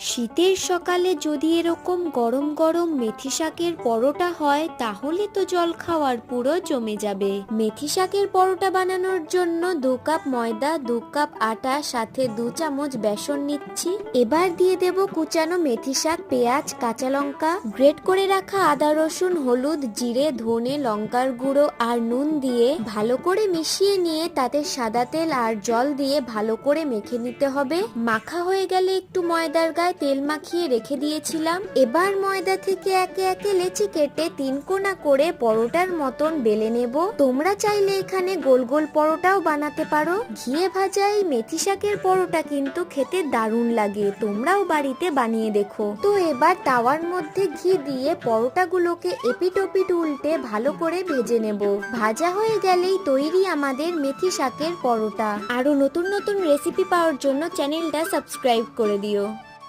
শীতের সকালে যদি এরকম গরম গরম মেথি শাকের পরোটা হয় তাহলে তো জল খাওয়ার পুরো জমে যাবে। মেথি শাকের পরোটা বানানোর জন্য 2 কাপ ময়দা, 2 কাপ আটা, সাথে 2 চামচ বেসন নিচ্ছি। এবার দিয়ে দেব কুচানো মেথি শাক, পেঁয়াজ, কাঁচা লঙ্কা, গ্রেট করে রাখা আদা, রসুন, হলুদ, জিরে, ধনে, লঙ্কার গুঁড়ো আর নুন দিয়ে ভালো করে মিশিয়ে নিয়ে তাতে সাদা তেল আর জল দিয়ে ভালো করে মেখে নিতে হবে। মাখা হয়ে গেলে একটু ময়দার গায়ে তেল মাখিয়ে রেখে দিয়েছিলাম। এবার ময়দা থেকে একে একে লেচি কেটে 3 কোনা করে পরোটার মতন বেলে নেব। তোমরা চাইলে এখানে গোল গোল পরোটাও বানাতে পারো। ঘিয়ে ভাজা এই মেথি শাকের পরোটা কিন্তু খেতে দারুণ লাগে, তোমরাও বাড়িতে বানিয়ে দেখো। তো এবার তাওয়ার মধ্যে ঘি দিয়ে পরোটাগুলোকে এপিট ওপিট উল্টে ভালো করে ভেজে নেব। ভাজা হয়ে গেলেই তৈরি আমাদের মেথি শাকের পরোটা। আরো নতুন নতুন রেসিপি পাওয়ার জন্য চ্যানেলটা সাবস্ক্রাইব করে দিও।